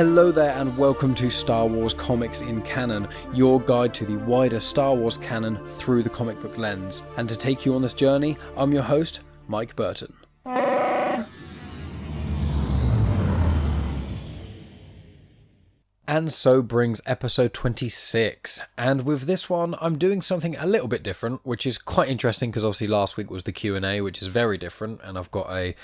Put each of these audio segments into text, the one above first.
Hello there and welcome to Star Wars Comics in Canon, your guide to the wider Star Wars canon through the comic book lens. And to take you on this journey, I'm your host, Mike Burton. And so brings episode 26, and with this one I'm doing something a little bit different, which is quite interesting because obviously last week was the Q&A, which is very different, and I've got a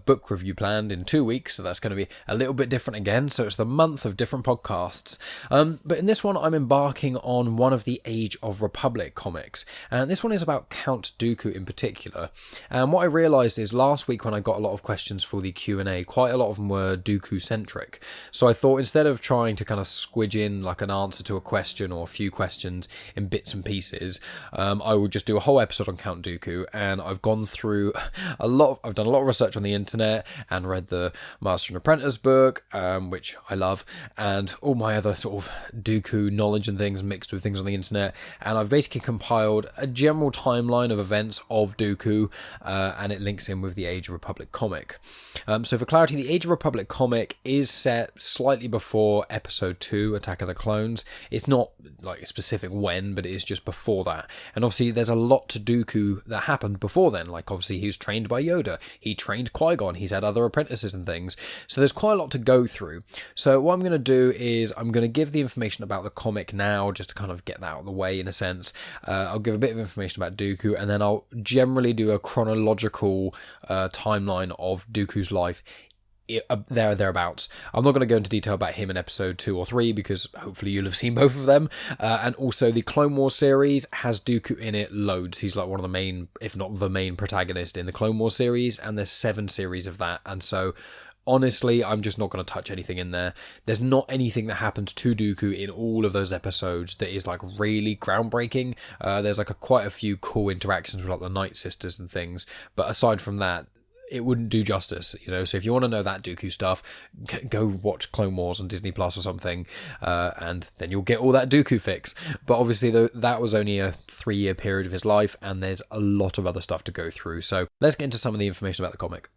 book review planned in 2 weeks, so that's going to be a little bit different again, so it's the month of different podcasts. But in this one I'm embarking on one of the Age of Republic comics, and this one is about Count Dooku in particular. And what I realised is last week when I got a lot of questions for the Q&A, quite a lot of them were Dooku centric, so I thought instead of trying to kind of squidge in like an answer to a question or a few questions in bits and pieces, I would just do a whole episode on Count Dooku. And I've gone through I've done a lot of research on the internet and read the Master Apprentice book, which I love, and all my other sort of Dooku knowledge and things mixed with things on the internet, and I've basically compiled a general timeline of events of Dooku, and it links in with the Age of Republic comic. So for clarity, the Age of Republic comic is set slightly before episode 2, Attack of the Clones. It's not like specific when, but it is just before that. And obviously there's a lot to Dooku that happened before then. Like obviously he was trained by Yoda, he trained Qui-Gon, he's had other apprentices and things. So there's quite a lot to go through. So what I'm going to do is I'm going to give the information about the comic now, just to kind of get that out of the way in a sense. I'll give a bit of information about Dooku, and then I'll generally do a chronological timeline of Dooku's life thereabouts. I'm not going to go into detail about him in episode 2 or 3 because hopefully you'll have seen both of them, and also the Clone Wars series has Dooku in it loads. He's like one of the main, if not the main protagonist in the Clone Wars series, and there's 7 series of that, and so honestly I'm just not going to touch anything in there. There's not anything that happens to Dooku in all of those episodes that is like really groundbreaking. There's like quite a few cool interactions with like the Night Sisters and things, but aside from that it wouldn't do justice, you know. So if you want to know that Dooku stuff, go watch Clone Wars on Disney Plus or something, and then you'll get all that Dooku fix. But obviously, though, that was only a 3-year period of his life, and there's a lot of other stuff to go through. So let's get into some of the information about the comic.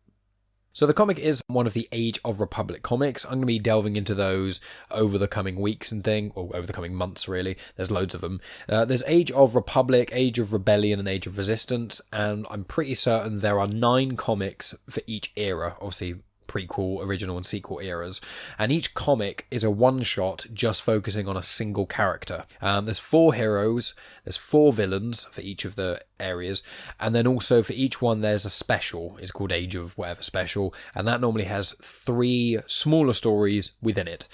So the comic is one of the Age of Republic comics. I'm going to be delving into those over the coming weeks and or over the coming months really. There's loads of them. There's Age of Republic, Age of Rebellion, and Age of Resistance, and I'm pretty certain there are 9 comics for each era, obviously prequel, original, and sequel eras, and each comic is a one-shot just focusing on a single character. There's 4 heroes, there's 4 villains for each of the areas, and then also for each one there's a special. It's called Age of whatever special, and that normally has 3 smaller stories within it.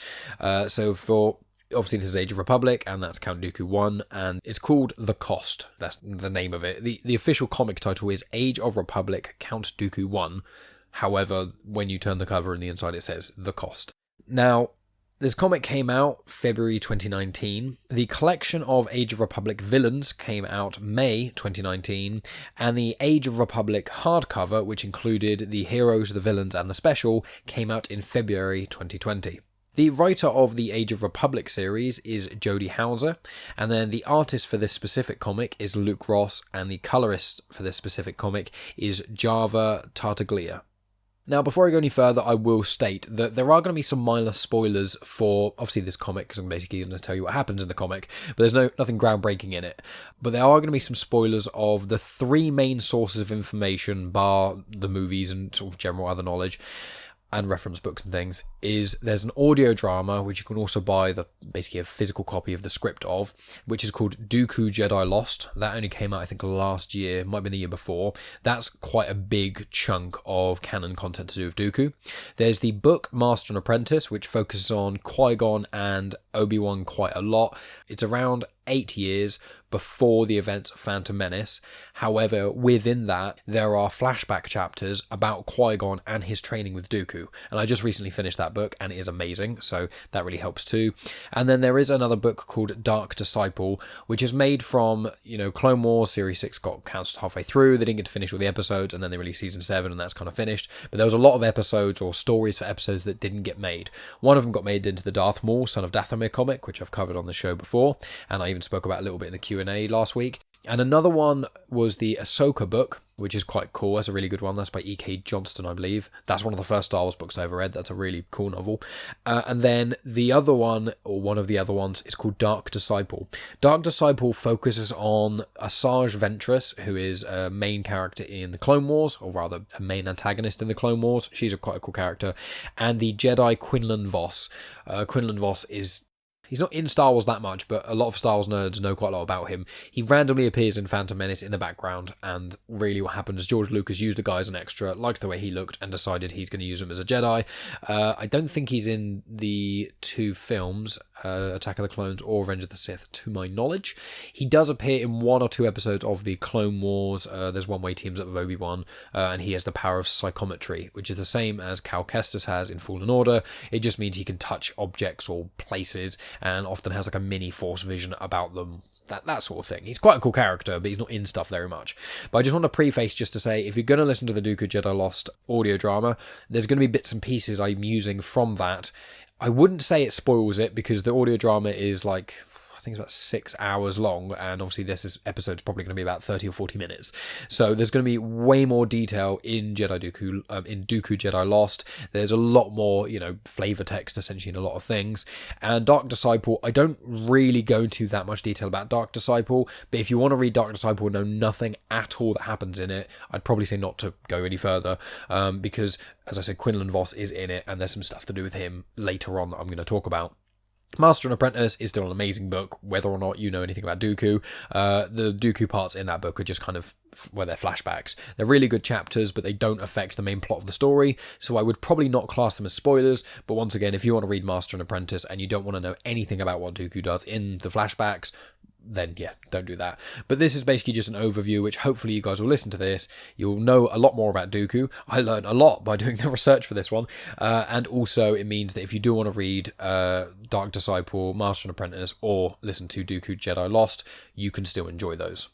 So for obviously this is Age of Republic, and that's Count Dooku 1, and it's called The Cost. That's the name of it. The official comic title is Age of Republic Count Dooku 1. However, when you turn the cover on the inside, it says The Cost. Now, this comic came out February 2019. The collection of Age of Republic villains came out May 2019. And the Age of Republic hardcover, which included the heroes, the villains, and the special, came out in February 2020. The writer of the Age of Republic series is Jody Houser, and then the artist for this specific comic is Luke Ross, and the colorist for this specific comic is Java Tartaglia. Now, before I go any further, I will state that there are going to be some minor spoilers for, obviously, this comic, because I'm basically going to tell you what happens in the comic, but there's nothing groundbreaking in it. But there are going to be some spoilers of the 3 main sources of information, bar the movies and sort of general other knowledge and reference books and things. There's an audio drama, which you can also buy basically a physical copy of the script of, which is called Dooku Jedi Lost. That only came out, I think, last year, might have been the year before. That's quite a big chunk of canon content to do with Dooku. There's the book Master Apprentice, which focuses on Qui-Gon and Obi-Wan quite a lot. It's around 8 years before the events of Phantom Menace. However, within that, there are flashback chapters about Qui-Gon and his training with Dooku. And I just recently finished that book, and it is amazing, so that really helps too. And then there is another book called Dark Disciple, which is made from, Clone Wars Series 6 got cancelled halfway through. They didn't get to finish all the episodes, and then they released Season 7, and that's kind of finished. But there was a lot of episodes or stories for episodes that didn't get made. One of them got made into the Darth Maul, Son of Dathomir comic, which I've covered on the show before, and I even spoke about a little bit in the Q&A last week. And another one was the Ahsoka book, which is quite cool. That's a really good one. That's by E.K. Johnston, I believe. That's one of the first Star Wars books I ever read. That's a really cool novel. And then the other one, or one of the other ones, is called Dark Disciple. Dark Disciple focuses on Asajj Ventress, who is a main character in the Clone Wars, or rather a main antagonist in the Clone Wars. She's quite a cool character. And the Jedi Quinlan Vos. Quinlan Vos is... He's not in Star Wars that much, but a lot of Star Wars nerds know quite a lot about him. He randomly appears in Phantom Menace in the background, and really what happened is George Lucas used the guy as an extra, liked the way he looked, and decided he's going to use him as a Jedi. I don't think he's in the two films, Attack of the Clones or Revenge of the Sith, to my knowledge. He does appear in 1 or 2 episodes of the Clone Wars. There's one where he teams up with Obi-Wan, and he has the power of psychometry, which is the same as Cal Kestis has in Fallen Order. It just means he can touch objects or places, and often has like a mini force vision about them, that sort of thing. He's quite a cool character, but he's not in stuff very much. But I just want to preface just to say, if you're going to listen to the Dooku Jedi Lost audio drama, there's going to be bits and pieces I'm using from that. I wouldn't say it spoils it, because the audio drama is like, I think it's about 6 hours long, and obviously this episode's probably going to be about 30 or 40 minutes. So there's going to be way more detail in Dooku Jedi Lost. There's a lot more, flavor text essentially in a lot of things. And Dark Disciple, I don't really go into that much detail about Dark Disciple, but if you want to read Dark Disciple and know nothing at all that happens in it, I'd probably say not to go any further, because, as I said, Quinlan Vos is in it, and there's some stuff to do with him later on that I'm going to talk about. Master and Apprentice is still an amazing book, whether or not you know anything about Dooku. The Dooku parts in that book are just kind of, they're flashbacks. They're really good chapters, but they don't affect the main plot of the story, so I would probably not class them as spoilers. But once again, if you want to read Master and Apprentice and you don't want to know anything about what Dooku does in the flashbacks, then yeah, don't do that. But this is basically just an overview, which hopefully you guys will listen to this. You'll know a lot more about Dooku. I learned a lot by doing the research for this one. And also it means that if you do want to read Dark Disciple, Master and Apprentice, or listen to Dooku Jedi Lost, you can still enjoy those.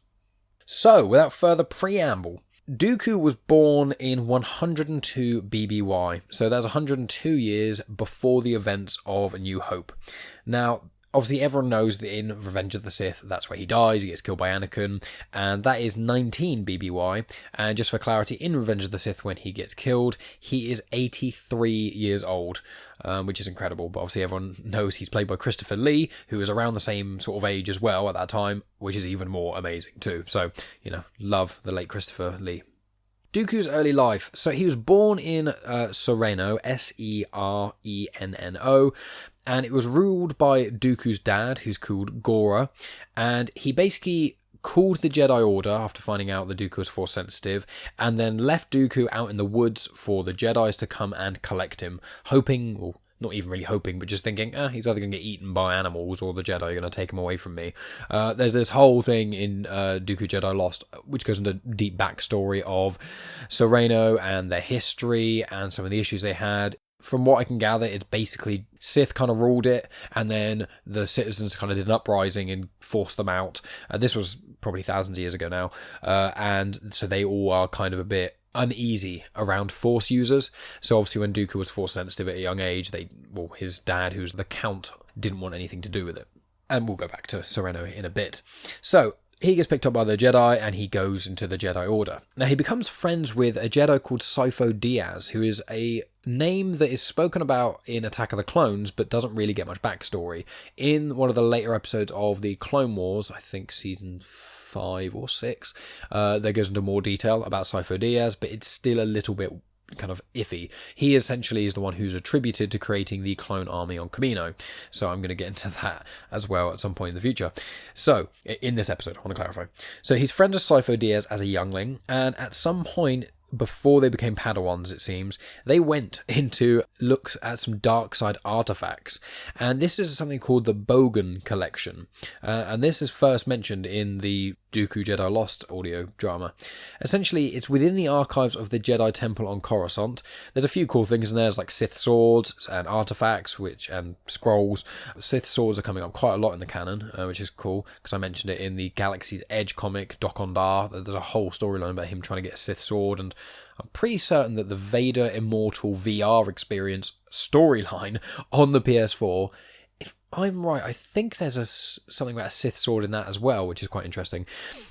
So, without further preamble, Dooku was born in 102 BBY. So that's 102 years before the events of A New Hope. Now, obviously, everyone knows that in Revenge of the Sith, that's where he dies. He gets killed by Anakin, and that is 19 BBY. And just for clarity, in Revenge of the Sith, when he gets killed, he is 83 years old, which is incredible. But obviously, everyone knows he's played by Christopher Lee, who is around the same sort of age as well at that time, which is even more amazing too. So, love the late Christopher Lee. Dooku's early life. So he was born in Serenno, Serenno, and it was ruled by Dooku's dad, who's called Gora, and he basically called the Jedi Order after finding out that Dooku was Force sensitive, and then left Dooku out in the woods for the Jedis to come and collect him, hoping, well, not even really hoping, but just thinking, he's either going to get eaten by animals or the Jedi are going to take him away from me. There's this whole thing in Dooku Jedi Lost, which goes into deep backstory of Serenno and their history and some of the issues they had. From what I can gather, it's basically Sith kind of ruled it, and then the citizens kind of did an uprising and forced them out. This was probably thousands of years ago now, and so they all are kind of a bit uneasy around Force users. So obviously when Dooku was Force sensitive at a young age, his dad, who's the Count, didn't want anything to do with it. And we'll go back to Serenno in a bit. So he gets picked up by the Jedi and he goes into the Jedi Order. Now he becomes friends with a Jedi called Sifo Dyas, who is a name that is spoken about in Attack of the Clones but doesn't really get much backstory. In one of the later episodes of the Clone Wars, I think season 5 or 6, there goes into more detail about Sifo Dyas, but it's still a little bit kind of iffy. He essentially is the one who's attributed to creating the clone army on Kamino. So I'm going to get into that as well at some point in the future. So, in this episode, I want to clarify. So he's friends with Sifo Dyas as a youngling, and at some point before they became Padawans, it seems, they went into looks at some dark side artifacts. And this is something called the Bogan Collection. And this is first mentioned in the Dooku Jedi Lost audio drama. Essentially, it's within the archives of the Jedi Temple on Coruscant. There's a few cool things in there, like Sith swords and artifacts, and scrolls. Sith swords are coming up quite a lot in the canon, which is cool, because I mentioned it in the Galaxy's Edge comic, Dokondar. There's a whole storyline about him trying to get a Sith sword, and I'm pretty certain that the Vader Immortal VR experience storyline on the PS4 if I'm right, I think there's something about a Sith sword in that as well, which is quite interesting.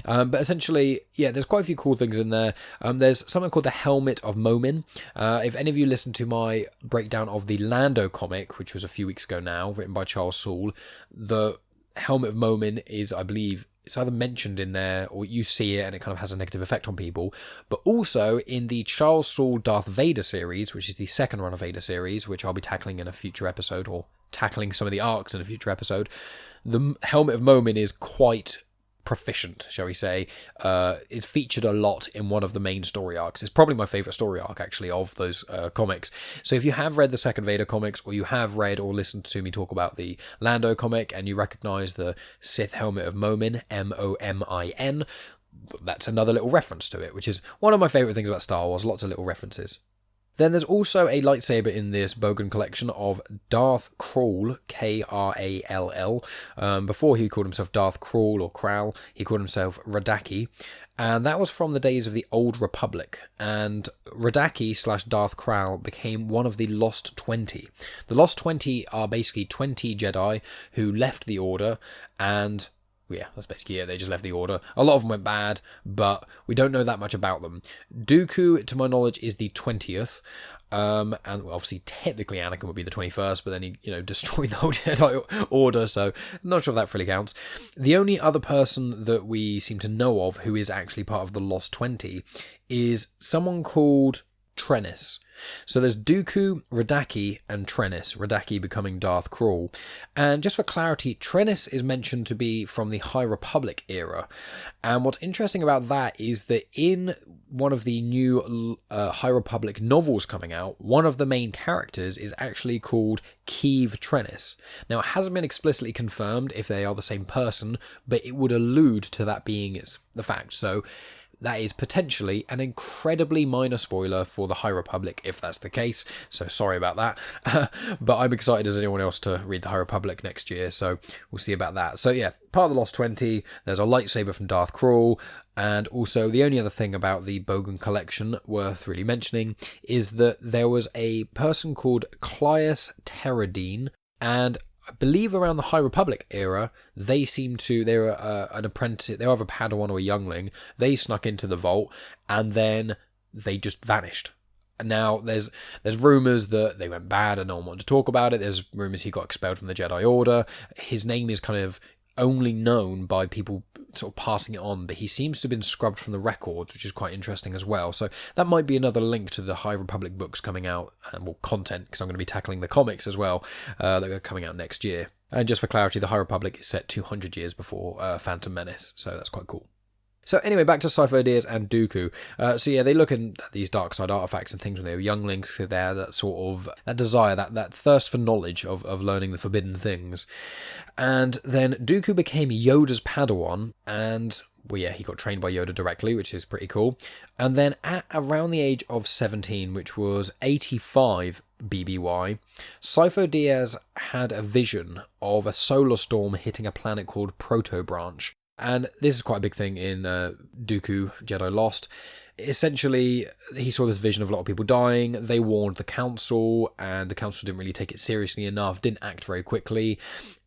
But essentially, yeah, there's quite a few cool things in there. There's something called the Helmet of Momin. If any of you listened to my breakdown of the Lando comic, which was a few weeks ago now, written by Charles Soule, the Helmet of Momin is, I believe, it's either mentioned in there or you see it and it kind of has a negative effect on people. But also in the Charles Soule Darth Vader series, which is the second run of Vader series, which I'll be tackling in a future episode, or tackling some of the arcs in a future episode, the Helmet of Momin is quite proficient, shall we say. It's featured a lot in one of the main story arcs. It's probably my favourite story arc, actually, of those comics. So if you have read the second Vader comics, or you have read or listened to me talk about the Lando comic, and you recognise the Sith Helmet of Momin, Momin, that's another little reference to it, which is one of my favourite things about Star Wars, lots of little references. Then there's also a lightsaber in this Bogan collection of Darth Krall, Krall. Before he called himself Darth Krall or Kral, he called himself Radaki. And that was from the days of the Old Republic. And Radaki / Darth Krall became one of the Lost 20. The Lost 20 are basically 20 Jedi who left the Order, and yeah, that's basically it. They just left the Order. A lot of them went bad, but we don't know that much about them. Dooku, to my knowledge, is the 20th. And obviously, technically, Anakin would be the 21st, but then he, destroyed the whole Jedi Order, so not sure if that fully counts. The only other person that we seem to know of who is actually part of the Lost 20 is someone called Trenis. So there's Dooku, Radaki, and Trenis, Radaki becoming Darth Krall. And just for clarity, Trenis is mentioned to be from the High Republic era. And what's interesting about that is that in one of the new High Republic novels coming out, one of the main characters is actually called Keeve Trenis. Now, it hasn't been explicitly confirmed if they are the same person, but it would allude to that being the fact. So that is potentially an incredibly minor spoiler for the High Republic, if that's the case, so sorry about that. But I'm excited as anyone else to read the High Republic next year, so we'll see about that. So yeah, part of the Lost 20, there's a lightsaber from Darth Krall, and also the only other thing about the Bogan collection worth really mentioning is that there was a person called Clias Terradine, and I believe around the High Republic era, they were an apprentice, they were either a Padawan or a youngling. They snuck into the vault, and then they just vanished. And now there's rumours that they went bad and no one wanted to talk about it. There's rumours he got expelled from the Jedi Order. His name is kind of only known by people sort of passing it on, but he seems to have been scrubbed from the records, which is quite interesting as well. So that might be another link to the High Republic books coming out, and content, because I'm going to be tackling the comics as well that are coming out next year. And just for clarity, the High Republic is set 200 years before Phantom Menace, so that's quite cool. So anyway, back to Sifo Dyas and Dooku. So yeah, they look at these dark side artifacts and things when they were younglings, so they had that sort of, that desire, that thirst for knowledge of learning the forbidden things. And then Dooku became Yoda's Padawan, and well, yeah, he got trained by Yoda directly, which is pretty cool. And then at around the age of 17, which was 85 BBY, Sifo Dyas had a vision of a solar storm hitting a planet called Protobranch. And this is quite a big thing in Dooku Jedi Lost. Essentially, he saw this vision of a lot of people dying. They warned the council, and the council didn't really take it seriously enough, didn't act very quickly.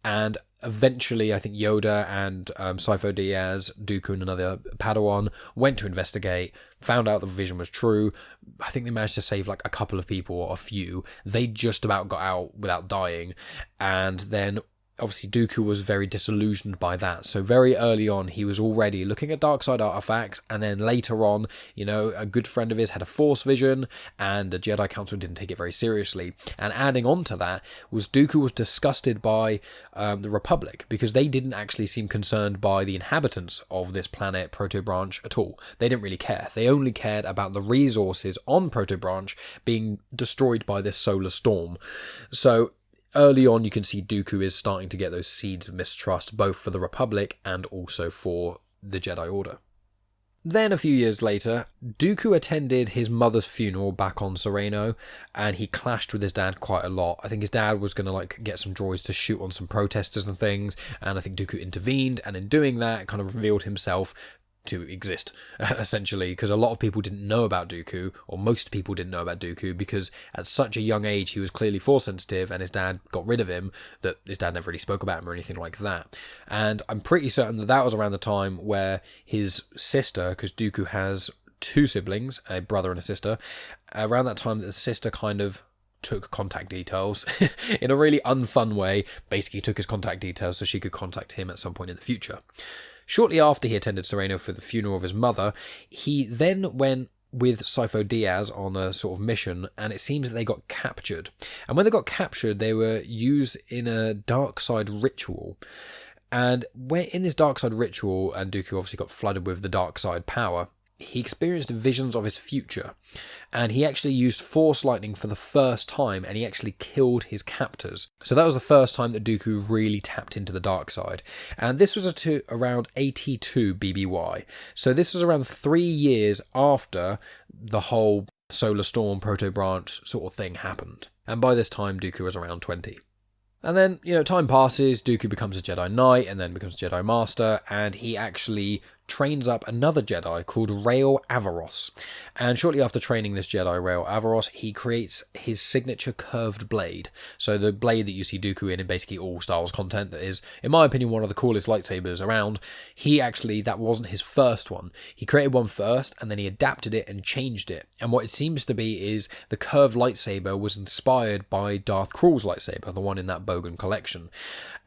And eventually, I think Yoda and Sifo Dyas, Dooku and another Padawan went to investigate, found out the vision was true. I think they managed to save like a couple of people, or a few. They just about got out without dying. And then obviously Dooku was very disillusioned by that, so very early on he was already looking at dark side artifacts, and then later on, a good friend of his had a Force vision, and the Jedi Council didn't take it very seriously. And adding on to that was Dooku was disgusted by the Republic, because they didn't actually seem concerned by the inhabitants of this planet Protobranch at all. They didn't really care. They only cared about the resources on Protobranch being destroyed by this solar storm. So early on, you can see Dooku is starting to get those seeds of mistrust, both for the Republic and also for the Jedi Order. Then, a few years later, Dooku attended his mother's funeral back on Serenno, and he clashed with his dad quite a lot. I think his dad was going to get some droids to shoot on some protesters and things, and I think Dooku intervened, and in doing that, kind of revealed himself to exist, essentially, because a lot of people didn't know about Dooku, or most people didn't know about Dooku, because at such a young age he was clearly Force sensitive, and his dad got rid of him, that his dad never really spoke about him or anything like that. And I'm pretty certain that that was around the time where his sister, because Dooku has 2 siblings, a brother and a sister, around that time that the sister kind of took contact details in a really unfun way, basically took his contact details so she could contact him at some point in the future. Shortly after he attended Serenno for the funeral of his mother, he then went with Sifo Dyas on a sort of mission, and it seems that they got captured. And when they got captured, they were used in a dark side ritual. And when in this dark side ritual, and Dooku obviously got flooded with the dark side power, he experienced visions of his future, and he actually used Force lightning for the first time, and he actually killed his captors. So that was the first time that Dooku really tapped into the dark side, and this was around 82 BBY. So this was around 3 years after the whole Solar Storm proto-branch sort of thing happened, and by this time Dooku was around 20. And then, time passes, Dooku becomes a Jedi Knight, and then becomes Jedi Master, and he actually trains up another Jedi called Rael Averross. And shortly after training this Jedi, Rael Averross, he creates his signature curved blade. So the blade that you see Dooku in basically all Star Wars content that is, in my opinion, one of the coolest lightsabers around. That wasn't his first one. He created one first, and then he adapted it and changed it. And what it seems to be is the curved lightsaber was inspired by Darth Krul's lightsaber, the one in that Bogan collection.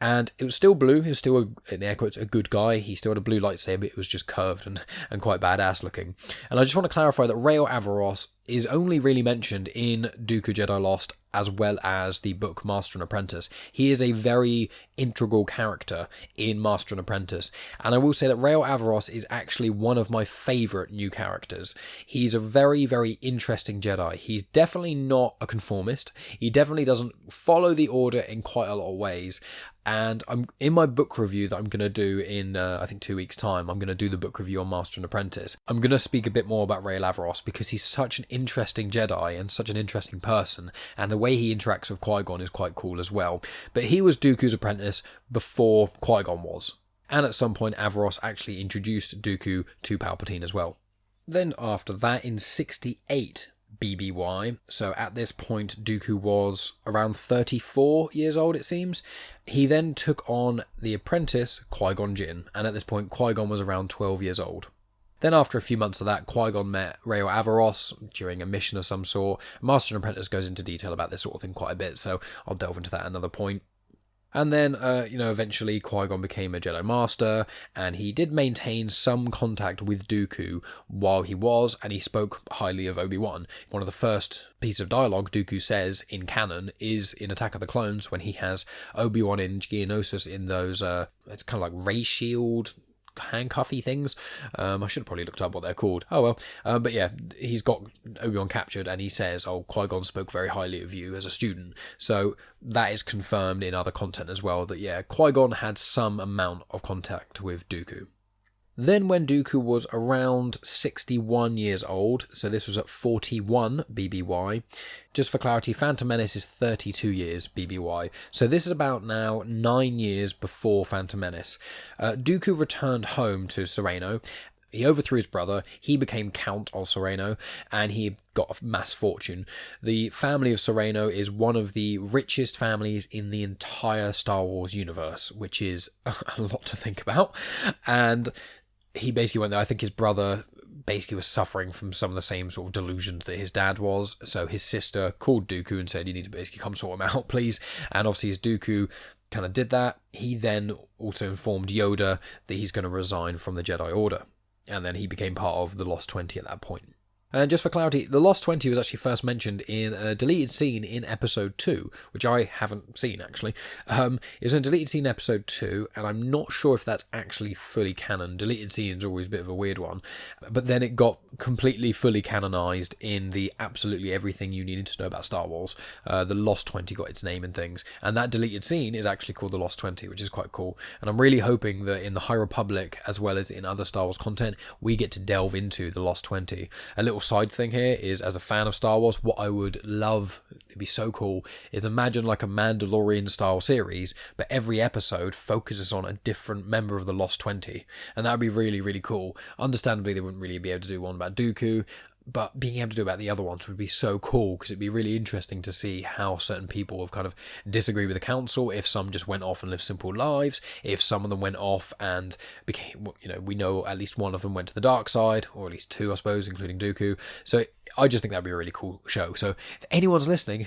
And it was still blue. He was still, in air quotes, a good guy. He still had a blue lightsaber. It was just curved and quite badass looking. And I just want to clarify that Rael Averross is only really mentioned in Dooku Jedi Lost as well as the book Master and Apprentice. He is a very integral character in Master and Apprentice, and I will say that Rael Averross is actually one of my favourite new characters. He's a very, very interesting Jedi. He's definitely not a conformist. He definitely doesn't follow the Order in quite a lot of ways. And I'm in my book review that I'm going to do in, I think, 2 weeks' time. I'm going to do the book review on Master and Apprentice. I'm going to speak a bit more about Rael Averross because he's such an interesting Jedi and such an interesting person. And the way he interacts with Qui-Gon is quite cool as well. But he was Dooku's apprentice before Qui-Gon was. And at some point, Averross actually introduced Dooku to Palpatine as well. Then after that, in 68 BBY, so at this point Dooku was around 34 years old, it seems. He then took on the apprentice Qui-Gon Jinn, and at this point Qui-Gon was around 12 years old. Then after a few months of that, Qui-Gon met Rael Averross during a mission of some sort. Master and Apprentice goes into detail about this sort of thing quite a bit, so I'll delve into that at another point. And then, eventually Qui-Gon became a Jedi Master, and he did maintain some contact with Dooku while he was, and he spoke highly of Obi-Wan. One of the first pieces of dialogue Dooku says in canon is in Attack of the Clones, when he has Obi-Wan in Geonosis in those, it's kind of like ray shield handcuffy things. I should have probably looked up what they're called. Oh well. But yeah, he's got Obi-Wan captured, and he says, Qui-Gon spoke very highly of you as a student. So that is confirmed in other content as well, that yeah, Qui-Gon had some amount of contact with Dooku. Then when Dooku was around 61 years old, so this was at 41 BBY, just for clarity, Phantom Menace is 32 years BBY, so this is about now 9 years before Phantom Menace. Dooku returned home to Serenno. He overthrew his brother, he became Count of Serenno, and he got a mass fortune. The family of Serenno is one of the richest families in the entire Star Wars universe, which is a lot to think about. And he basically went there. I think his brother basically was suffering from some of the same sort of delusions that his dad was. So his sister called Dooku and said, you need to basically come sort him out, please. And obviously as Dooku kind of did that, he then also informed Yoda that he's going to resign from the Jedi Order. And then he became part of the Lost 20 at that point. And just for clarity, the Lost 20 was actually first mentioned in a deleted scene in episode 2, which I haven't seen actually. It was a deleted scene in episode 2, and I'm not sure if that's actually fully canon. Deleted scenes are always a bit of a weird one. But then it got completely fully canonized in the absolutely everything you needed to know about Star Wars. The Lost 20 got its name and things. And that deleted scene is actually called the Lost 20, which is quite cool. And I'm really hoping that in the High Republic, as well as in other Star Wars content, we get to delve into the Lost 20. A little side thing here is, as a fan of Star Wars, what I would love, it'd be so cool, is imagine like a Mandalorian style series, but every episode focuses on a different member of the Lost 20. And that would be really, really cool. Understandably, they wouldn't really be able to do one about Dooku, but being able to do about the other ones would be so cool, because it'd be really interesting to see how certain people have kind of disagreed with the council, if some just went off and lived simple lives, if some of them went off and became, we know at least one of them went to the dark side, or at least two, I suppose, including Dooku. So I just think that'd be a really cool show. So if anyone's listening,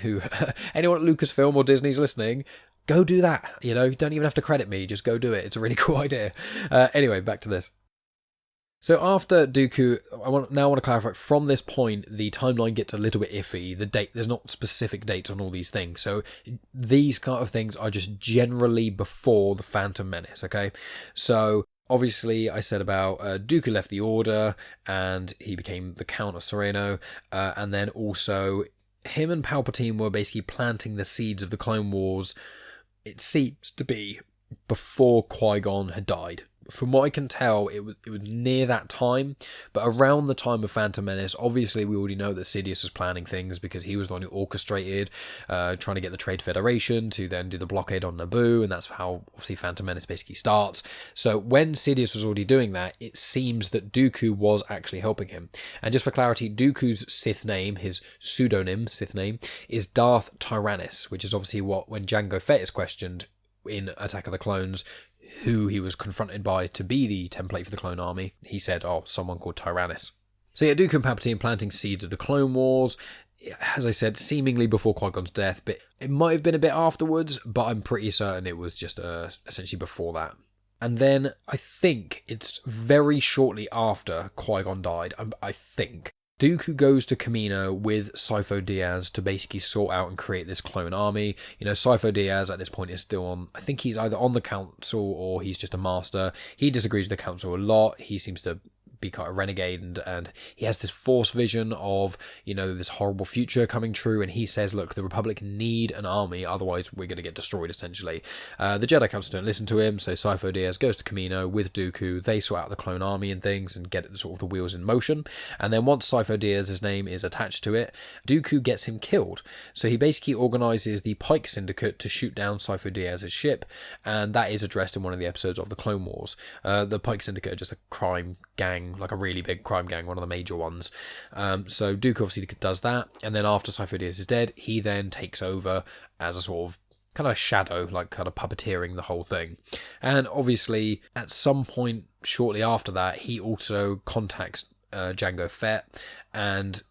anyone at Lucasfilm or Disney's listening, go do that. You don't even have to credit me, just go do it. It's a really cool idea. Anyway, back to this. So after Dooku, I want to clarify, from this point, the timeline gets a little bit iffy. The date, there's not specific dates on all these things. So these kind of things are just generally before the Phantom Menace, okay? So obviously I said about Dooku left the Order and he became the Count of Serenno. And then also him and Palpatine were basically planting the seeds of the Clone Wars, it seems to be, before Qui-Gon had died. From what I can tell, it was near that time, but around the time of Phantom Menace, obviously we already know that Sidious was planning things, because he was the one who orchestrated trying to get the Trade Federation to then do the blockade on Naboo, and that's how obviously Phantom Menace basically starts. So when Sidious was already doing that, it seems that Dooku was actually helping him. And just for clarity, Dooku's Sith name, his pseudonym Sith name, is Darth Tyrannus, which is obviously what, when Jango Fett is questioned in Attack of the Clones, who he was confronted by to be the template for the clone army, he said, someone called Tyrannus. So yeah, Dooku and Palpatine planting seeds of the Clone Wars, as I said, seemingly before Qui-Gon's death, but it might have been a bit afterwards, but I'm pretty certain it was just essentially before that. And then I think it's very shortly after Qui-Gon died, I think, Dooku goes to Kamino with Sifo Dyas to basically sort out and create this clone army. Sifo Dyas at this point is still on, I think he's either on the council or he's just a master. He disagrees with the council a lot. He seems to be kind of renegade, and he has this force vision of, this horrible future coming true, and he says, look, the Republic need an army, otherwise we're going to get destroyed, essentially. The Jedi Council don't listen to him, so Sifo Dyas goes to Kamino with Dooku. They sort out the clone army and things and get sort of the wheels in motion, and then once Sifo Dyas' name is attached to it, Dooku gets him killed. So he basically organises the Pike Syndicate to shoot down Sifo Dyas' ship, and that is addressed in one of the episodes of the Clone Wars. The Pike Syndicate are just a crime gang, like a really big crime gang, one of the major ones. So Dooku obviously does that, and then after Sifo Dyas is dead, he then takes over as a sort of kind of shadow, like kind of puppeteering the whole thing. And obviously at some point shortly after that, he also contacts Jango Fett, and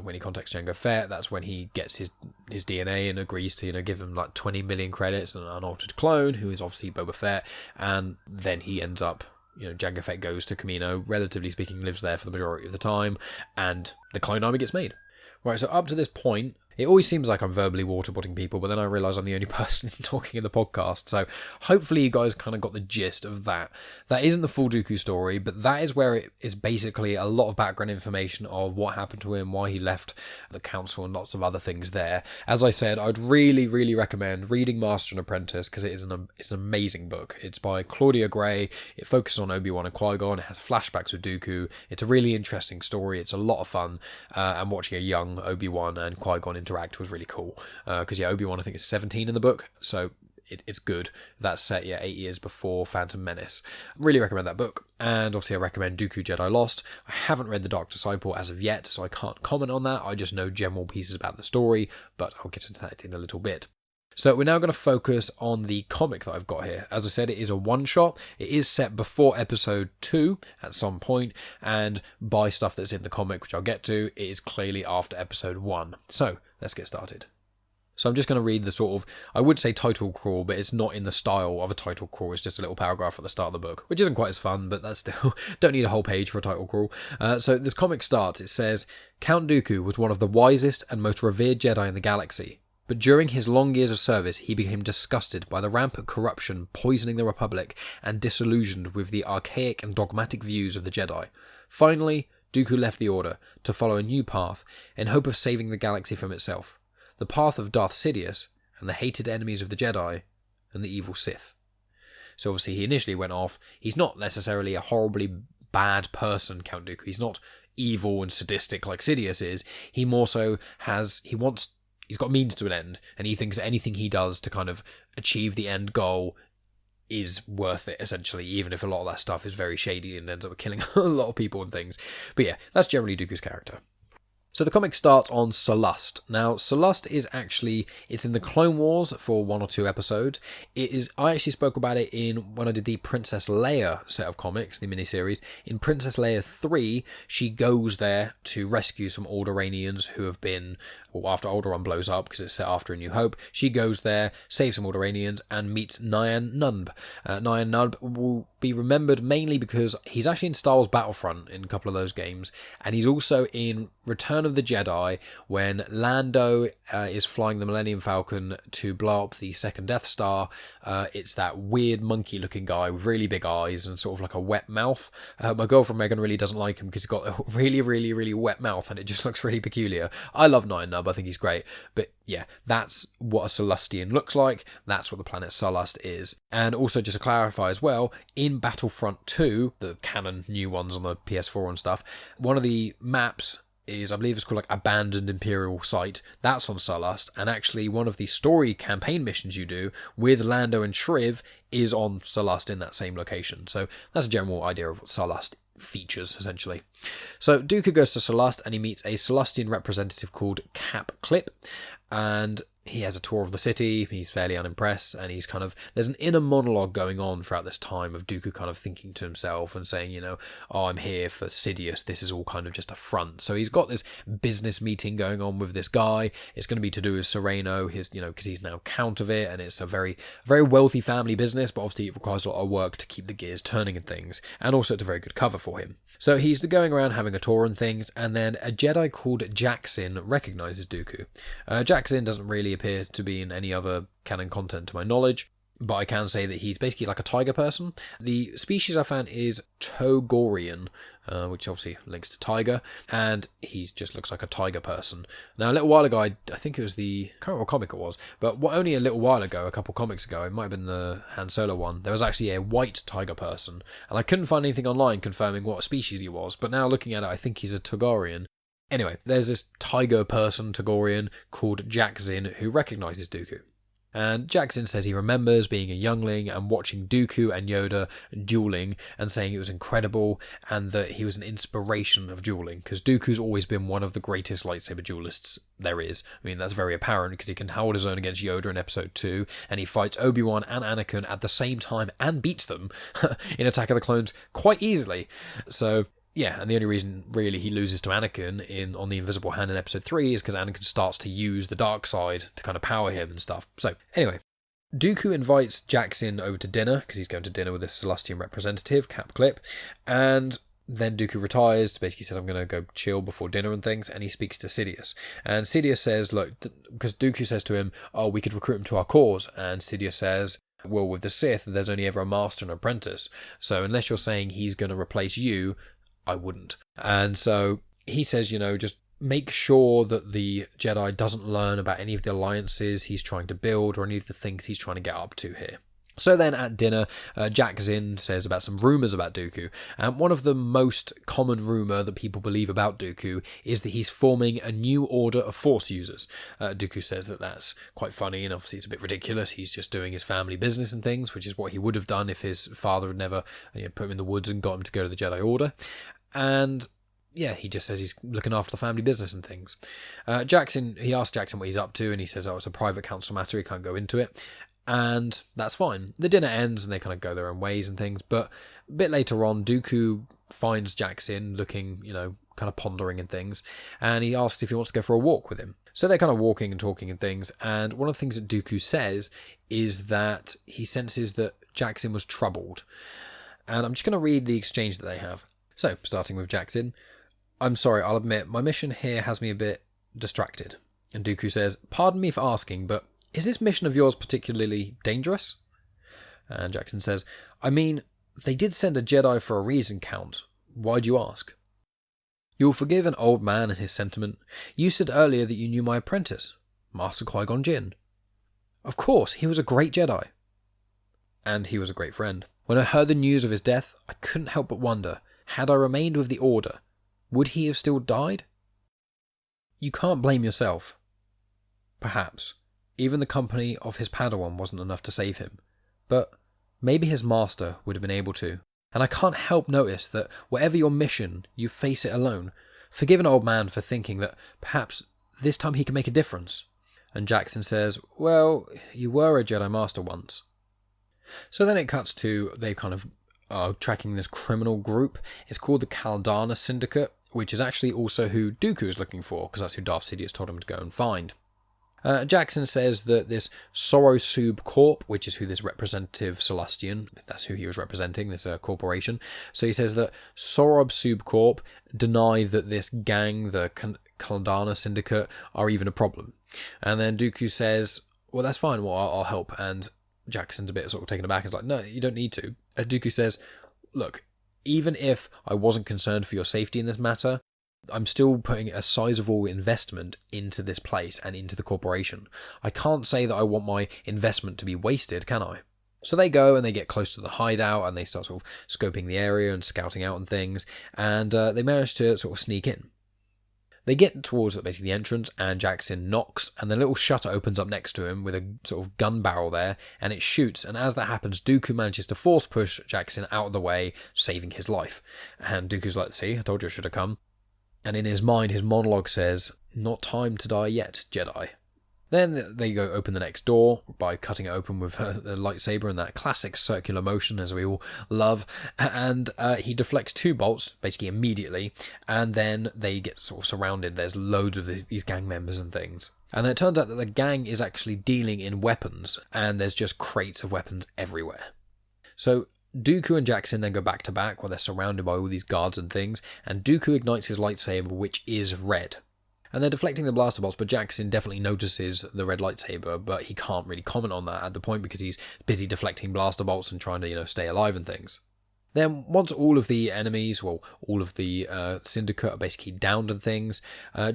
when he contacts Jango Fett, that's when he gets his DNA and agrees to give him like 20 million credits and an unaltered clone, who is obviously Boba Fett. And then he ends up, Jango Fett goes to Kamino, relatively speaking, lives there for the majority of the time, and the clone army gets made. Right, so up to this point, it always seems like I'm verbally waterboarding people, but then I realise I'm the only person talking in the podcast, so hopefully you guys kind of got the gist of that. That isn't the full Dooku story, but that is where it is basically a lot of background information of what happened to him, why he left the council, and lots of other things there. As I said, I'd really, really recommend reading Master and Apprentice, because it's an amazing book. It's by Claudia Gray. It focuses on Obi-Wan and Qui-Gon. It has flashbacks with Dooku. It's a really interesting story. It's a lot of fun, and watching a young Obi-Wan and Qui-Gon interact was really cool, because Obi-Wan I think is 17 in the book, so it's good. That's set 8 years before Phantom Menace. Really recommend that book. And obviously I recommend Dooku Jedi Lost. I haven't read The Dark Disciple as of yet, so I can't comment on that. I just know general pieces about the story, but I'll get into that in a little bit. So we're now going to focus on the comic that I've got here. As I said, it is a one-shot. It is set before episode 2 at some point, and by stuff that's in the comic, which I'll get to, it is clearly after episode 1. So let's get started. So I'm just going to read the sort of, I would say title crawl, but it's not in the style of a title crawl. It's just a little paragraph at the start of the book, which isn't quite as fun, but that's still, don't need a whole page for a title crawl. So this comic starts, it says, Count Dooku was one of the wisest and most revered Jedi in the galaxy. But during his long years of service, he became disgusted by the rampant corruption poisoning the Republic and disillusioned with the archaic and dogmatic views of the Jedi. Finally, Dooku left the Order to follow a new path in hope of saving the galaxy from itself. The path of Darth Sidious and the hated enemies of the Jedi and the evil Sith. So obviously he initially went off. He's not necessarily a horribly bad person, Count Dooku. He's not evil and sadistic like Sidious is. He more so he's got means to an end, and he thinks anything he does to kind of achieve the end goal is worth it, essentially, even if a lot of that stuff is very shady and ends up killing a lot of people and things. But yeah, that's generally Dooku's character. So the comic starts on Salust. Now, Salust is actually, it's in the Clone Wars for 1 or 2 episodes. I actually spoke about it when I did the Princess Leia set of comics, the miniseries. In Princess Leia 3, she goes there to rescue some Alderaanians who have been, after Alderaan blows up, because it's set after A New Hope, she goes there, saves some Alderaanians, and meets Nyan Nunb. Nyan Nunb will be remembered mainly because he's actually in Star Wars Battlefront in a couple of those games, and he's also in Return of the Jedi when Lando is flying the Millennium Falcon to blow up the second Death Star. It's that weird monkey looking guy with really big eyes and sort of like a wet mouth. My girlfriend Megan really doesn't like him because he's got a really, really, really wet mouth and it just looks really peculiar. I love Nyan Nunb, I think he's great, but yeah, that's what a Salustian looks like. That's what the planet Salust is. And also, just to clarify as well, in Battlefront 2, the canon new ones on the PS4 and stuff, one of the maps is, I believe it's called like Abandoned Imperial Site. That's on Salust, and actually one of the story campaign missions you do with Lando and Shriv is on Salust in that same location. So that's a general idea of what Salust features, essentially. So Dooku goes to Salust and he meets a Salustian representative called Cap Clip, and he has a tour of the city. He's fairly unimpressed, and there's an inner monologue going on throughout this time of Dooku kind of thinking to himself and saying, oh, I'm here for Sidious, this is all kind of just a front. So he's got this business meeting going on with this guy. It's going to be to do with Serenno, because he's now Count of it, and it's a very, very wealthy family business, but obviously it requires a lot of work to keep the gears turning and things, and also it's a very good cover for him. So he's going around having a tour and things, and then a Jedi called Jaxin recognizes Dooku. Jaxin doesn't really appear to be in any other canon content to my knowledge, but I can say that he's basically like a tiger person. The species I found is Togorian, which obviously links to tiger, and he just looks like a tiger person. Now, a little while ago, I think it was I can't remember what comic it was, but only a little while ago, a couple comics ago, it might have been the Han Solo one, there was actually a white tiger person, and I couldn't find anything online confirming what species he was, but now looking at it, I think he's a Togorian. Anyway, there's this tiger person, Togorian, called Jaxin, who recognises Dooku. And Jaxin says he remembers being a youngling and watching Dooku and Yoda dueling and saying it was incredible and that he was an inspiration of dueling, because Dooku's always been one of the greatest lightsaber duelists there is. I mean, that's very apparent because he can hold his own against Yoda in Episode 2, and he fights Obi-Wan and Anakin at the same time and beats them in Attack of the Clones quite easily. So yeah, and the only reason really he loses to Anakin on the Invisible Hand in Episode 3 is because Anakin starts to use the dark side to kind of power him and stuff. So anyway, Dooku invites Jaxin over to dinner because he's going to dinner with this Salustian representative, Cap Clip, and then Dooku retires, basically says, I'm going to go chill before dinner and things, and he speaks to Sidious. And Sidious says, look, because Dooku says to him, oh, we could recruit him to our cause, and Sidious says, well, with the Sith, there's only ever a master and an apprentice, so unless you're saying he's going to replace you, I wouldn't. And so he says, just make sure that the Jedi doesn't learn about any of the alliances he's trying to build or any of the things he's trying to get up to here. So then at dinner, Jaxin says about some rumours about Dooku. And one of the most common rumour that people believe about Dooku is that he's forming a new order of Force users. Dooku says that that's quite funny, and obviously it's a bit ridiculous. He's just doing his family business and things, which is what he would have done if his father had never put him in the woods and got him to go to the Jedi Order. And yeah, he just says he's looking after the family business and things. He asks Jaxin what he's up to, and he says, it's a private council matter, he can't go into it. And that's fine. The dinner ends and they kind of go their own ways and things. But a bit later on, Dooku finds Jaxin looking, kind of pondering and things. And he asks if he wants to go for a walk with him. So they're kind of walking and talking and things. And one of the things that Dooku says is that he senses that Jaxin was troubled. And I'm just going to read the exchange that they have. So, starting with Jaxin, I'm sorry, I'll admit, my mission here has me a bit distracted. And Dooku says, pardon me for asking, but is this mission of yours particularly dangerous? And Jaxin says, I mean, they did send a Jedi for a reason, Count. Why do you ask? You'll forgive an old man and his sentiment. You said earlier that you knew my apprentice, Master Qui-Gon Jinn. Of course, he was a great Jedi. And he was a great friend. When I heard the news of his death, I couldn't help but wonder, had I remained with the Order, would he have still died? You can't blame yourself. Perhaps. Even the company of his Padawan wasn't enough to save him. But maybe his master would have been able to. And I can't help notice that whatever your mission, you face it alone. Forgive an old man for thinking that perhaps this time he can make a difference. And Jackson says, well, you were a Jedi Master once. So then it cuts to, they kind of are tracking this criminal group. It's called the Caldana Syndicate, which is actually also who Dooku is looking for, because that's who Darth Sidious told him to go and find. Jackson says that this Sorrow Sub Corp, which is who this representative Celestian, that's who he was representing, this corporation. So he says that Sorrow Sub Corp deny that this gang, the Caldana Syndicate, are even a problem. And then Dooku says, well, that's fine, well, I'll help. And Jackson's a bit sort of taken aback. He's like, no, you don't need to. And Dooku says, look, even if I wasn't concerned for your safety in this matter, I'm still putting a sizable investment into this place and into the corporation. I can't say that I want my investment to be wasted, can I? So they go and they get close to the hideout and they start sort of scoping the area and scouting out and things, and they manage to sort of sneak in. They get towards basically the entrance and Jackson knocks and the little shutter opens up next to him with a sort of gun barrel there and it shoots, and as that happens Dooku manages to force push Jackson out of the way, saving his life. And Dooku's like, see, I told you I should have come. And in his mind, his monologue says, not time to die yet, Jedi. Then they go open the next door by cutting it open with the lightsaber in that classic circular motion, as we all love. And he deflects 2 bolts, basically immediately. And then they get sort of surrounded. There's loads of these gang members and things. And then it turns out that the gang is actually dealing in weapons. And there's just crates of weapons everywhere. So Dooku and Jackson then go back to back while they're surrounded by all these guards and things, and Dooku ignites his lightsaber, which is red. And they're deflecting the blaster bolts, but Jackson definitely notices the red lightsaber, but he can't really comment on that at the point because he's busy deflecting blaster bolts and trying to, stay alive and things. Then, once all of the enemies, well, all of the syndicate are basically downed and things,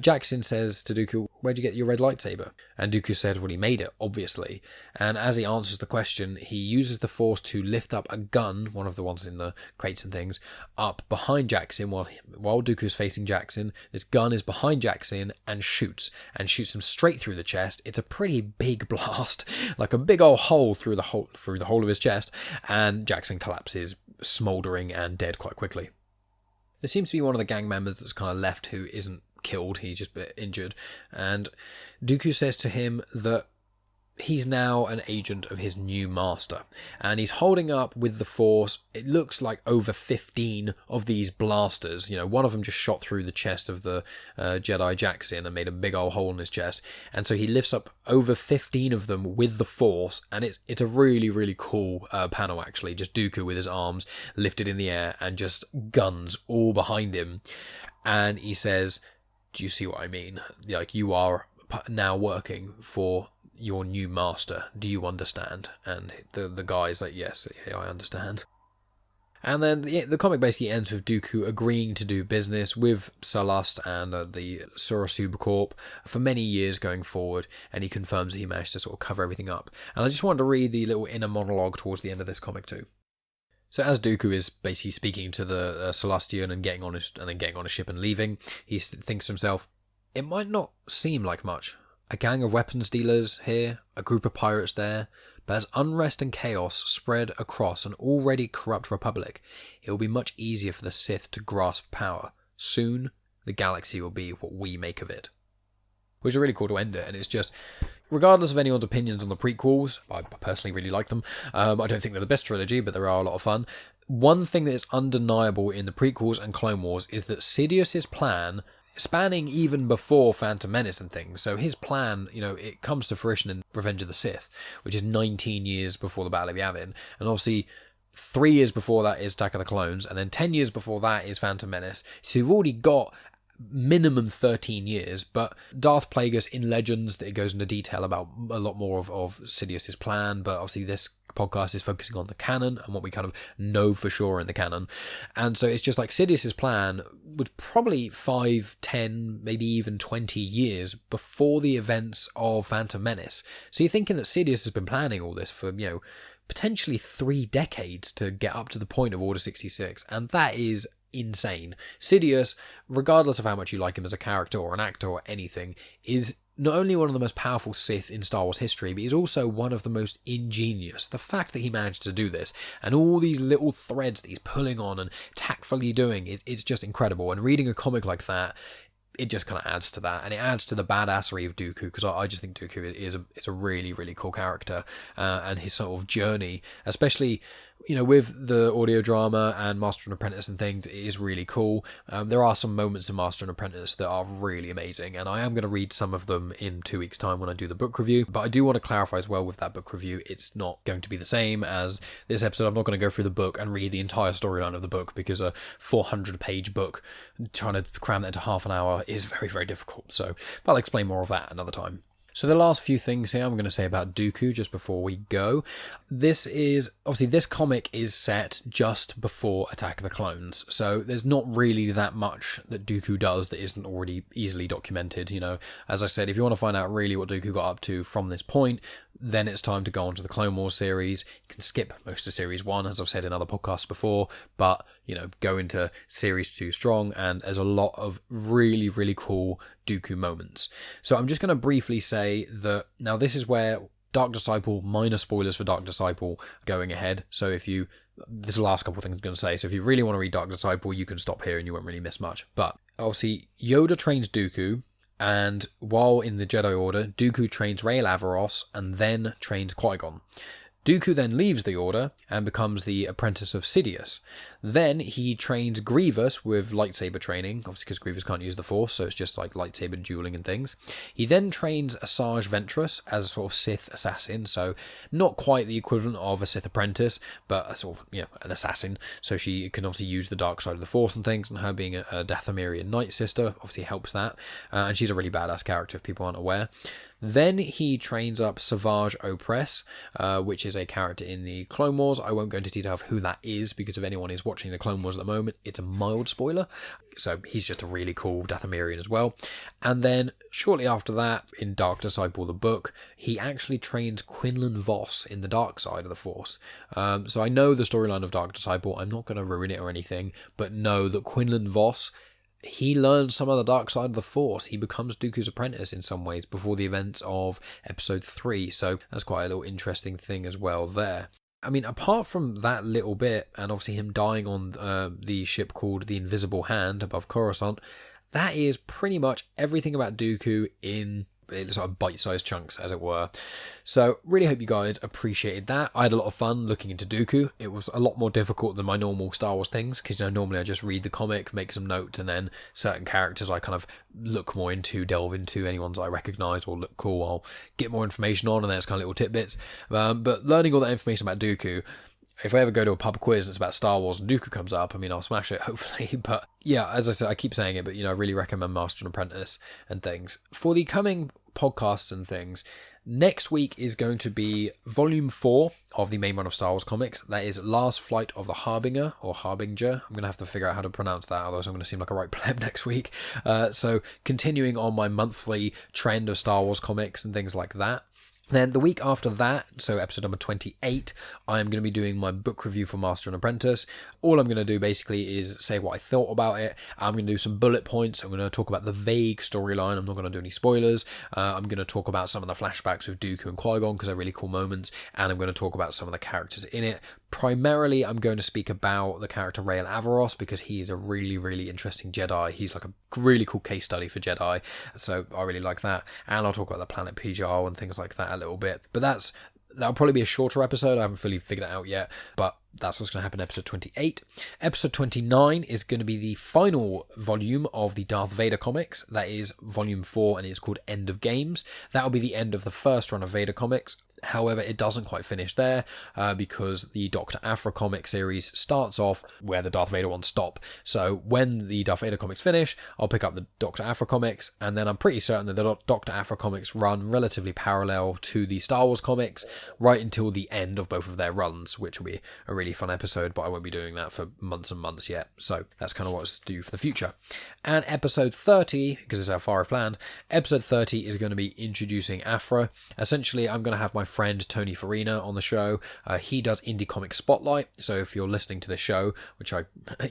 Jackson says to Dooku, where'd you get your red lightsaber? And Dooku said, well, he made it, obviously. And as he answers the question, he uses the Force to lift up a gun, one of the ones in the crates and things, up behind Jackson while Dooku is facing Jackson. This gun is behind Jackson and shoots him straight through the chest. It's a pretty big blast, like a big old hole through the whole of his chest, and Jackson collapses, smouldering and dead quite quickly. There seems to be one of the gang members that's kind of left who isn't killed, he's just a bit injured, and Dooku says to him that he's now an agent of his new master, and he's holding up with the Force, it looks like over 15 of these blasters. One of them just shot through the chest of the Jedi Jackson and made a big old hole in his chest, and so he lifts up over 15 of them with the Force, and it's a really, really cool panel actually, just Dooku with his arms lifted in the air and just guns all behind him, and he says, do you see what I mean? Like, you are now working for your new master. Do you understand? And the guy's like, yes, I understand. And then the comic basically ends with Dooku agreeing to do business with Salust and the Sorosub Corp for many years going forward, and he confirms that he managed to sort of cover everything up. And I just wanted to read the little inner monologue towards the end of this comic too. So as Dooku is basically speaking to the Celestian and getting on a ship and leaving, he thinks to himself, it might not seem like much. A gang of weapons dealers here, a group of pirates there, but as unrest and chaos spread across an already corrupt republic, it will be much easier for the Sith to grasp power. Soon, the galaxy will be what we make of it. Which is really cool to end it, and it's just, regardless of anyone's opinions on the prequels, I personally really like them. I don't think they're the best trilogy, but they are a lot of fun. One thing that is undeniable in the prequels and Clone Wars is that Sidious's plan, spanning even before Phantom Menace and things, so his plan, it comes to fruition in Revenge of the Sith, which is 19 years before the Battle of Yavin, and obviously 3 years before that is Attack of the Clones, and then 10 years before that is Phantom Menace, so you've already got minimum 13 years, but Darth Plagueis in Legends, that it goes into detail about a lot more of Sidious's plan, but obviously this podcast is focusing on the canon and what we kind of know for sure in the canon, and so it's just like Sidious's plan was probably 5, 10, maybe even 20 years before the events of Phantom Menace. So you're thinking that Sidious has been planning all this for, potentially 3 decades to get up to the point of Order 66, and that is insane. Sidious, regardless of how much you like him as a character or an actor or anything, is not only one of the most powerful Sith in Star Wars history, but he's also one of the most ingenious. The fact that he managed to do this, and all these little threads that he's pulling on and tactfully doing, it's just incredible. And reading a comic like that, it just kind of adds to that, and it adds to the badassery of Dooku, because I just think Dooku is a really, really cool character, and his sort of journey, especially, you know, with the audio drama and Master and Apprentice and things, it is really cool. There are some moments in Master and Apprentice that are really amazing, and I am going to read some of them in 2 weeks' time when I do the book review. But I do want to clarify as well with that book review, it's not going to be the same as this episode. I'm not going to go through the book and read the entire storyline of the book, because a 400-page book, trying to cram that into half an hour is very, very difficult. So I'll explain more of that another time. So the last few things here I'm going to say about Dooku just before we go. This comic is set just before Attack of the Clones, so there's not really that much that Dooku does that isn't already easily documented. You know, as I said, if you want to find out really what Dooku got up to from this point, then it's time to go on to the Clone Wars series. You can skip most of Series 1, as I've said in other podcasts before, but, you know, go into Series 2 strong, and there's a lot of really, really cool Dooku moments. So I'm just going to briefly say that, now this is where Dark Disciple, minor spoilers for Dark Disciple going ahead, so this is the last couple of things I'm going to say, so if you really want to read Dark Disciple, you can stop here and you won't really miss much. But obviously, Yoda trains Dooku, and while in the Jedi Order, Dooku trains Rael Averross and then trains Qui-Gon. Dooku then leaves the Order and becomes the apprentice of Sidious. Then he trains Grievous with lightsaber training, obviously because Grievous can't use the Force, so it's just like lightsaber dueling and things. He then trains Asajj Ventress as a sort of Sith assassin, so not quite the equivalent of a Sith apprentice, but a sort of, you know, an assassin, so she can obviously use the dark side of the Force and things, and her being a Dathomirian Night Sister obviously helps that, and she's a really badass character if people aren't aware. Then he trains up Savage Opress, which is a character in the Clone Wars. I won't go into detail of who that is, because if anyone is watching the Clone Wars at the moment, it's a mild spoiler. So he's just a really cool Dathomirian as well. And then shortly after that, in Dark Disciple the book, he actually trains Quinlan Vos in the dark side of the Force. So I know the storyline of Dark Disciple. I'm not going to ruin it or anything, but know that Quinlan Vos, he learns some of the dark side of the Force. He becomes Dooku's apprentice in some ways before the events of Episode 3, so that's quite a little interesting thing as well there. I mean, apart from that little bit, and obviously him dying on the ship called the Invisible Hand above Coruscant, that is pretty much everything about Dooku in sort of bite-sized chunks, as it were. So really hope you guys appreciated that. I had a lot of fun looking into Dooku. It was a lot more difficult than my normal Star Wars things, because, you know, normally I just read the comic, make some notes, and then certain characters I kind of look more into, delve into, any ones I recognise or look cool, I'll get more information on, and then it's kind of little tidbits. But learning all that information about Dooku, if I ever go to a pub quiz and it's about Star Wars and Dooku comes up, I mean, I'll smash it, hopefully. But yeah, as I said, I keep saying it, but, you know, I really recommend Master and Apprentice and things. For the coming podcasts and things, next week is going to be Volume 4 of the main run of Star Wars comics. That is Last Flight of the Harbinger, or Harbinger. I'm going to have to figure out how to pronounce that, otherwise I'm going to seem like a right pleb next week. So continuing on my monthly trend of Star Wars comics and things like that. Then the week after that, so episode number 28, I'm going to be doing my book review for Master and Apprentice. All I'm going to do basically is say what I thought about it. I'm going to do some bullet points. I'm going to talk about the vague storyline. I'm not going to do any spoilers. I'm going to talk about some of the flashbacks with Dooku and Qui-Gon, because they're really cool moments. And I'm going to talk about some of the characters in it. Primarily, I'm going to speak about the character Rael Averross, because he is a really, really interesting Jedi. He's like a really cool case study for Jedi, so I really like that. And I'll talk about the planet Pijal and things like that a little bit. But that'll probably be a shorter episode. I haven't fully figured it out yet, but that's what's going to happen in episode 28. Episode 29 is going to be the final volume of the Darth Vader comics. That is volume 4, and it's called End of Games. That'll be the end of the first run of Vader comics. However, it doesn't quite finish there, because the Dr. Aphra comic series starts off where the Darth Vader ones stop. So when the Darth Vader comics finish, I'll pick up the Dr. Aphra comics, and then I'm pretty certain that the Dr. Aphra comics run relatively parallel to the Star Wars comics right until the end of both of their runs, which will be a really fun episode, but I won't be doing that for months and months yet. So that's kind of what it's to do for the future. And episode 30, because it's how far I've planned, episode 30 is going to be introducing Aphra. Essentially, I'm going to have my friend Tony Farina on the show. He does Indie Comic Spotlight, so if you're listening to this show, which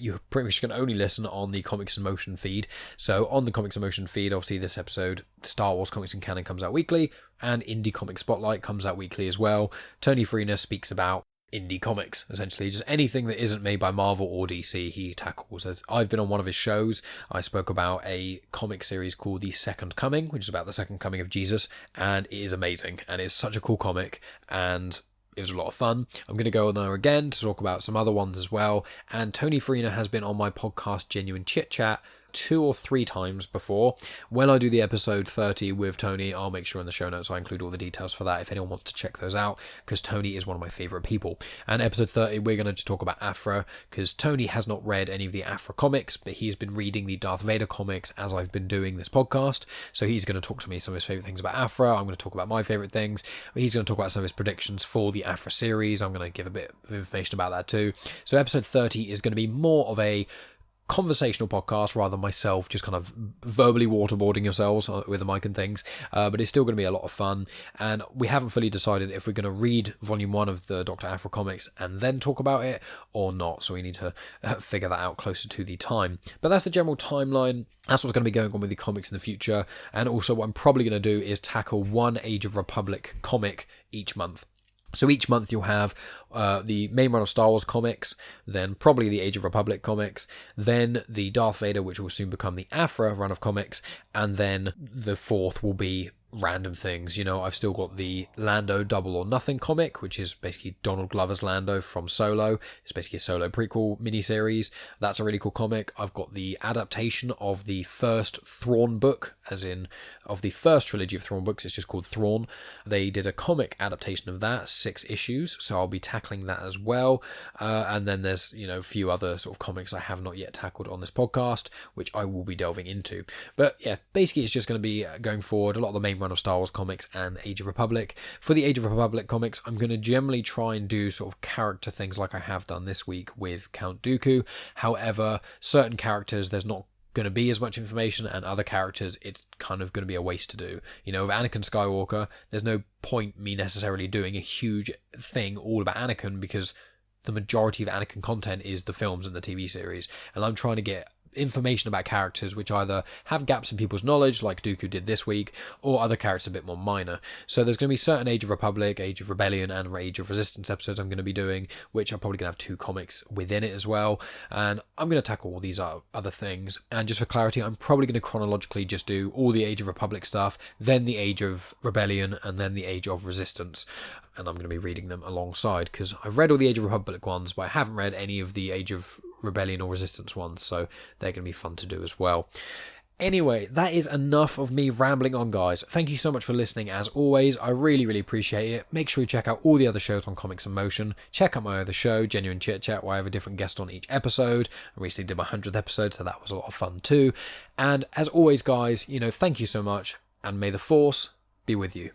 you pretty much can only listen on the Comics in Motion feed, so on the Comics in Motion feed, obviously this episode, Star Wars Comics in Canon comes out weekly, and Indie Comic Spotlight comes out weekly as well. Tony Farina speaks about indie comics, essentially just anything that isn't made by Marvel or DC he tackles. As I've been on one of his shows, I spoke about a comic series called The Second Coming, which is about the second coming of Jesus, and it is amazing, and it's such a cool comic, and it was a lot of fun. I'm going to go on there again to talk about some other ones as well, and Tony Farina has been on my podcast Genuine Chit-Chat 2 or 3 times before. When I do the episode 30 with Tony, I'll make sure in the show notes I include all the details for that if anyone wants to check those out, because Tony is one of my favourite people. And episode 30, we're going to just talk about Aphra, because Tony has not read any of the Aphra comics, but he's been reading the Darth Vader comics as I've been doing this podcast, so he's going to talk to me some of his favourite things about Aphra. I'm going to talk about my favourite things. He's going to talk about some of his predictions for the Aphra series. I'm going to give a bit of information about that too. So episode 30 is going to be more of a conversational podcast rather than myself just kind of verbally waterboarding yourselves with the mic and things, but it's still going to be a lot of fun, and we haven't fully decided if we're going to read volume 1 of the Dr. Aphra comics and then talk about it or not, so we need to figure that out closer to the time. But that's the general timeline. That's what's going to be going on with the comics in the future, and also what I'm probably going to do is tackle one Age of Republic comic each month. So each month you'll have the main run of Star Wars comics, then probably the Age of Republic comics, then the Darth Vader, which will soon become the Aphra run of comics, and then the fourth will be random things. You know, I've still got the Lando Double or Nothing comic, which is basically Donald Glover's Lando from Solo. It's basically a Solo prequel miniseries. That's a really cool comic. I've got the adaptation of the first Thrawn book, as in of the first trilogy of Thrawn books. It's just called Thrawn. They did a comic adaptation of that, 6 issues, so I'll be tackling that as well. And then there's, you know, a few other sort of comics I have not yet tackled on this podcast, which I will be delving into. But yeah, basically it's just going to be going forward a lot of the main run of Star Wars comics and Age of Republic. For the Age of Republic comics, I'm going to generally try and do sort of character things like I have done this week with Count Dooku. However, certain characters there's not going to be as much information, and other characters it's kind of going to be a waste to do. You know, with Anakin Skywalker, there's no point me necessarily doing a huge thing all about Anakin, because the majority of Anakin content is the films and the TV series, and I'm trying to get information about characters which either have gaps in people's knowledge, like Dooku did this week, or other characters a bit more minor. So there's going to be certain Age of Republic, Age of Rebellion, and Age of Resistance episodes I'm going to be doing, which are probably going to have 2 comics within it as well. And I'm going to tackle all these other things. And just for clarity, I'm probably going to chronologically just do all the Age of Republic stuff, then the Age of Rebellion, and then the Age of Resistance. And I'm going to be reading them alongside, because I've read all the Age of Republic ones, but I haven't read any of the Age of Rebellion or Resistance ones, so they're going to be fun to do as well. Anyway, that is enough of me rambling on, guys. Thank you so much for listening, as always. I really, really appreciate it. Make sure you check out all the other shows on Comics in Motion. Check out my other show, Genuine Chit-Chat, where I have a different guest on each episode. I recently did my 100th episode, so that was a lot of fun too. And as always, guys, you know, thank you so much, and may the Force be with you.